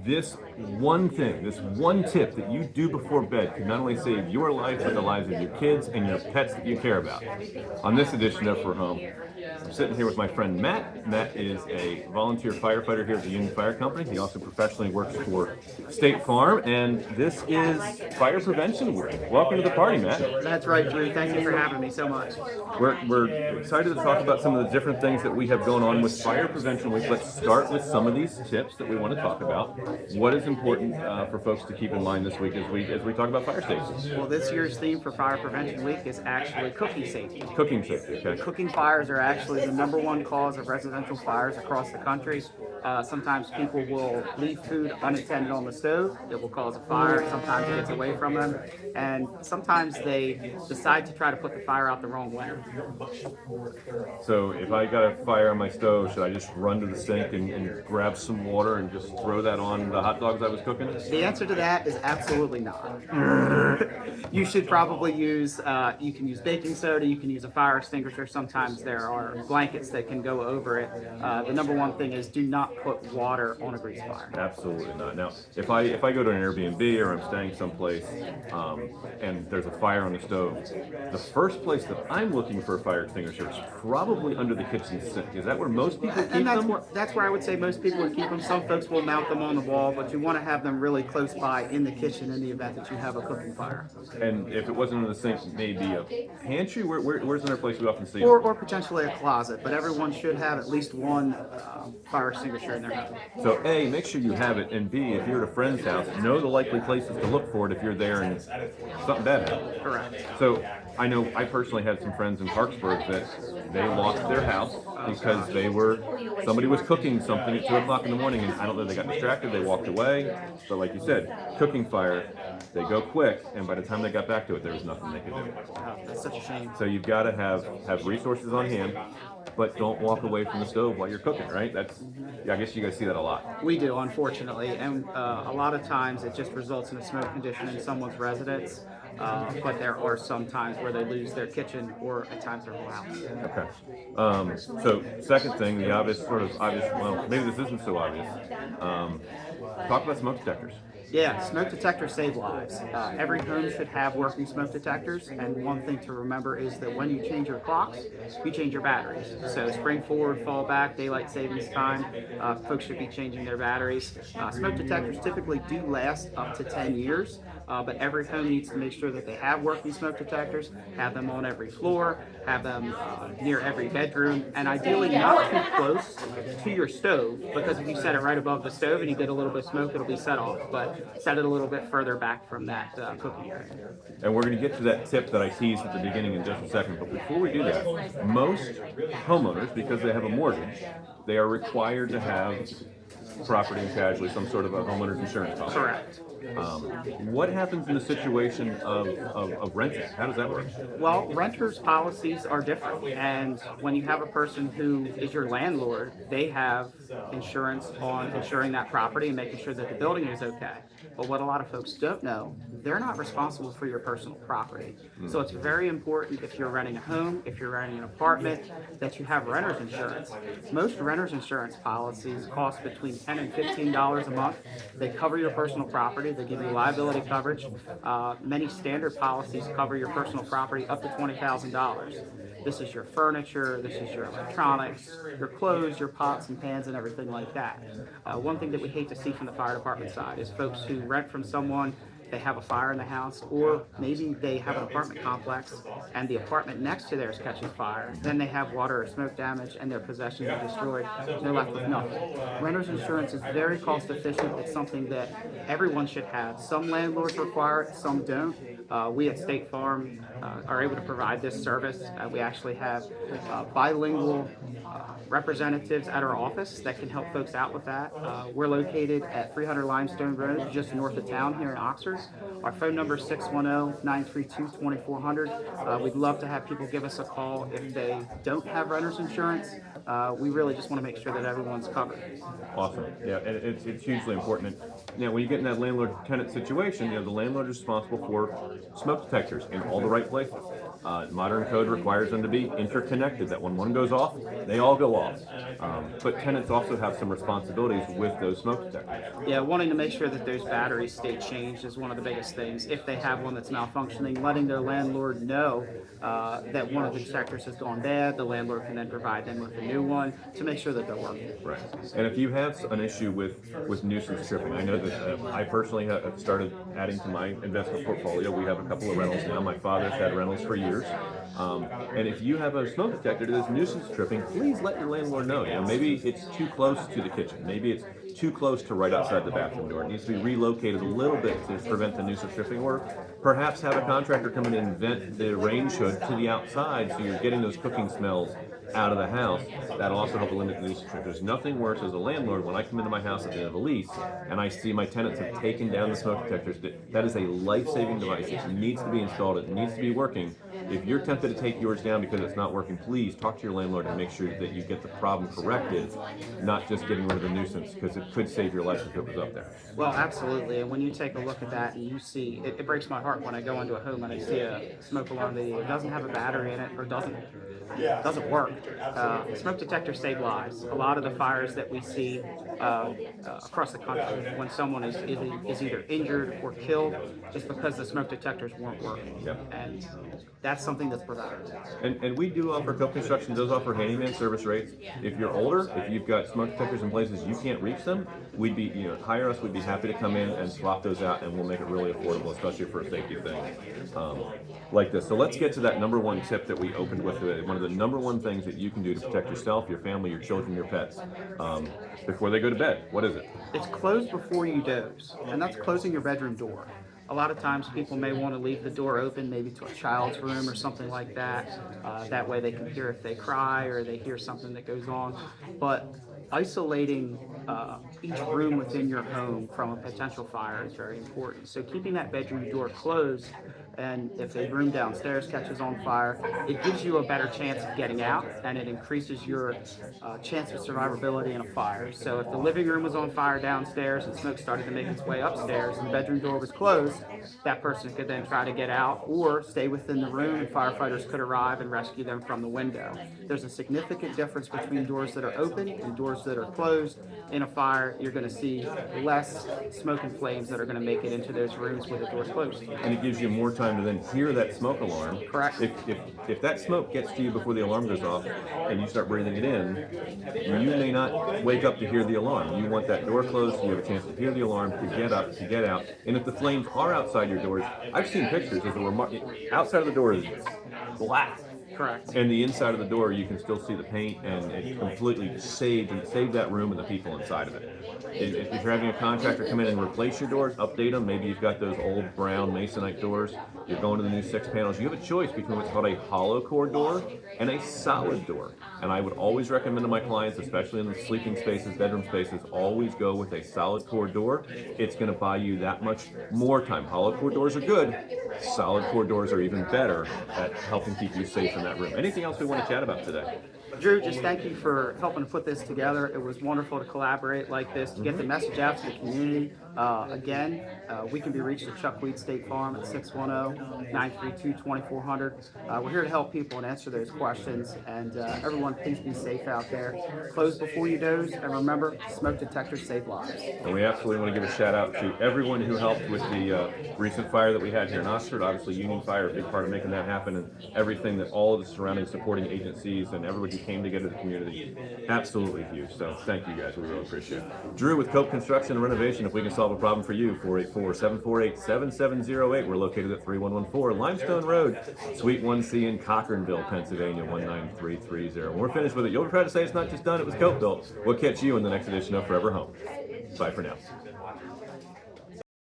this one thing, this one tip that you do before bed can not only save your life, but the lives of your kids and your pets that you care about. On this edition of For Home, I'm sitting here with my friend Matt. Matt is a volunteer firefighter here at the Union Fire Company. He also professionally works for State Farm, and this is Fire Prevention Week. Welcome to the party, Matt. That's right, Drew. Thank you for having me so much. We're excited to talk about some of the different things that we have going on with Fire Prevention Week. Let's start with some of these tips that we want to talk about. What is important for folks to keep in mind this week as we talk about fire safety? Well, this year's theme for Fire Prevention Week is actually cooking safety. Cooking safety, okay. Cooking fires are actually the #1 cause of residential fires across the country. Sometimes people will leave food unattended on the stove. It will cause a fire. Sometimes it gets away from them. And sometimes they decide to try to put the fire out the wrong way. So if I got a fire on my stove, should I just run to the sink and grab some water and just throw that on the hot dogs I was cooking? The answer to that is absolutely not. You should probably use, you can use baking soda, you can use a fire extinguisher. Sometimes there are blankets that can go over it. The #1 thing is do not put water on a grease fire. Absolutely not. Now, if I go to an Airbnb or I'm staying someplace and there's a fire on the stove, the first place that I'm looking for a fire extinguisher is probably under the kitchen sink. Is that where most people keep them? That's where I would say most people would keep them. Some folks will mount them on the wall, but you want to have them really close by in the kitchen in the event that you have a cooking fire. And if it wasn't in the sink, maybe a pantry? Where's another place we often see them? Or potentially a closet, but everyone should have at least one fire extinguisher in their home. So A, make sure you have it, and B, if you're at a friend's house, know the likely places to look for it if you're there and something bad happens. Correct. So I know I personally had some friends in Parksburg that they lost their house because somebody was cooking something at 2 o'clock in the morning, and I don't know, they got distracted, they walked away. But like you said, cooking fire, they go quick, and by the time they got back to it, there was nothing they could do. That's such a shame. So you've got to have resources on hand, but don't walk away from the stove while you're cooking, right? I guess you guys see that a lot. We do, unfortunately, and a lot of times it just results in a smoke condition in someone's residence. But there are some times where they lose their kitchen or at times their whole house. Okay. So second thing, the obvious, well, maybe this isn't so obvious. Talk about smoke detectors. Yeah, smoke detectors save lives. Every home should have working smoke detectors, and one thing to remember is that when you change your clocks, you change your batteries. So spring forward, fall back, daylight savings time, folks should be changing their batteries. Smoke detectors typically do last up to 10 years, but every home needs to make sure that they have working smoke detectors, have them on every floor, have them near every bedroom, and ideally not too close to your stove, because if you set it right above the stove and you get a little bit of smoke, it'll be set off. But set it a little bit further back from that cooking area. And we're going to get to that tip that I teased at the beginning in just a second. But before we do that, most homeowners, because they have a mortgage, they are required to have property and casualty, some sort of a homeowner's insurance policy. Correct. What happens in the situation of renting? How does that work? Well, renters' policies are different, and when you have a person who is your landlord, they have insurance on insuring that property and making sure that the building is okay. But what a lot of folks don't know, they're not responsible for your personal property. So it's very important if you're renting a home, if you're renting an apartment, that you have renter's insurance. Most renter's insurance policies cost between $10 and $15 a month. They cover your personal property. They give you liability coverage. Many standard policies cover your personal property up to $20,000. This is your furniture, this is your electronics, your clothes, your pots and pans, and everything like that. One thing that we hate to see from the fire department side is folks who rent from someone, they have a fire in the house, or maybe they have an apartment complex and the apartment next to theirs catches fire. Then they have water or smoke damage and their possessions are destroyed. They're left with nothing. Renter's insurance is very cost efficient. It's something that everyone should have. Some landlords require it, some don't. We at State Farm are able to provide this service. We actually have bilingual representatives at our office that can help folks out with that. We're located at 300 Limestone Road, just north of town here in Oxford. Our phone number is 610-932-2400. We'd love to have people give us a call if they don't have renter's insurance. We really just want to make sure that everyone's covered. Awesome. Yeah, and it's hugely important. And, when you get in that landlord-tenant situation, the landlord is responsible for smoke detectors in all the right places. Modern code requires them to be interconnected, that when one goes off, they all go off. But tenants also have some responsibilities with those smoke detectors. Yeah, wanting to make sure that those batteries stay changed is one of the biggest things. If they have one that's malfunctioning, letting their landlord know that one of the detectors has gone bad, the landlord can then provide them with a new one to make sure that they're working. Right. And if you have an issue with nuisance tripping, I know that I personally have started adding to my investment portfolio. We have a couple of rentals now. My father's had rentals for years. And if you have a smoke detector that is nuisance tripping, please let your landlord know. You know, maybe it's too close to the kitchen. Maybe it's too close to right outside the bathroom door. It needs to be relocated a little bit to prevent the nuisance tripping, or perhaps have a contractor come in and vent the range hood to the outside so you're getting those cooking smells out of the house. That'll also help eliminate the nuisance trip. There's nothing worse as a landlord when I come into my house at the end of a lease and I see my tenants have taken down the smoke detectors. That is a life-saving device. It needs to be installed. It needs to be working. If you're tempted to take yours down because it's not working, please talk to your landlord and make sure that you get the problem corrected, not just getting rid of the nuisance, because it could save your life if it was up there. Well, absolutely. And when you take a look at that and you see, it breaks my heart when I go into a home and I see a smoke alarm that either doesn't have a battery in it or doesn't work. Smoke detectors save lives. A lot of the fires that we see across the country, when someone is either injured or killed, just because the smoke detectors weren't working. Yep. And that's something that's preventable. And we do offer, Cope Construction does offer handyman service rates. If you're older, if you've got smoke detectors in places you can't reach them, we'd be, hire us, we'd be happy to come in and swap those out, and we'll make it really affordable, especially for a safety thing like this. So let's get to that number one tip that we opened with, one of the number one things that you can do to protect yourself, your family, your children, your pets, before they go to bed. What is it? It's close before you doze, and that's closing your bedroom door. A lot of times people may want to leave the door open, maybe to a child's room or something like that. That way they can hear if they cry or they hear something that goes on. But isolating each room within your home from a potential fire is very important. So keeping that bedroom door closed, and if a room downstairs catches on fire, it gives you a better chance of getting out, and it increases your chance of survivability in a fire. So if the living room was on fire downstairs and smoke started to make its way upstairs and the bedroom door was closed, that person could then try to get out or stay within the room, and firefighters could arrive and rescue them from the window. There's a significant difference between doors that are open and doors that are closed. In a fire, you're going to see less smoke and flames that are going to make it into those rooms with the doors closed. And it gives you more time to then hear that smoke alarm. Correct. If that smoke gets to you before the alarm goes off and you start breathing it in, you may not wake up to hear the alarm. You want that door closed so you have a chance to hear the alarm, to get up, to get out. And if the flames are outside your doors, I've seen pictures of the outside of the door is black. Correct. And the inside of the door, you can still see the paint, and it completely saved that room and the people inside of it. If you're having a contractor come in and replace your doors, update them. Maybe you've got those old brown masonite doors. You're going to the new 6 panels. You have a choice between what's called a hollow core door and a solid door. And I would always recommend to my clients, especially in the sleeping spaces, bedroom spaces, always go with a solid core door. It's going to buy you that much more time. Hollow core doors are good. Solid core doors are even better at helping keep you safe in that room. Anything else we want to chat about today? Drew, just thank you for helping to put this together. It was wonderful to collaborate like this to get the message out to the community. Again, we can be reached at 𝗷𝘂𝘀 State Farm at 610-932-2400. We're here to help people and answer those questions. And everyone, please be safe out there. Close before you doze, and remember, smoke detectors save lives. And we absolutely want to give a shout out to everyone who helped with the recent fire that we had here in Oxford. Obviously, Union Fire, a big part of making that happen, and everything that all of the surrounding supporting agencies and everybody who came together, the community, absolutely huge. So thank you guys, we really appreciate it. Drew with Cope Construction and Renovation. If we can solve a problem for you, 484-748-7708. We're located at 3114 Limestone Road, Suite 1C in Cochranville, Pennsylvania, 19330. When we're finished with it, you'll be proud to say it's not just done, it was Cope built. We'll catch you in the next edition of Forever Home. Bye for now.